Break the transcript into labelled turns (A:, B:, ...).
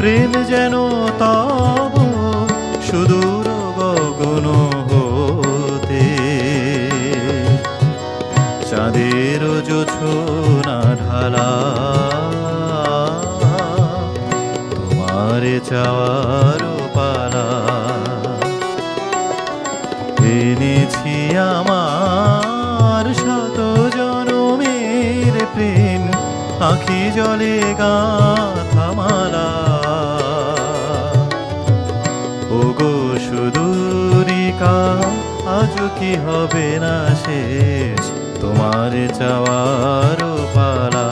A: প্রেম যেন তব সুদূর গগন হতে চাঁদের জোছনা ঢালা তোমার চাওয়ার পালা এনেছি আমার শত জনমের প্রেম আঁখি জলে গাথা মালা ওগো সুদূরিকা আজ কি হবে না শেষ তোমার চাওয়ার পালা।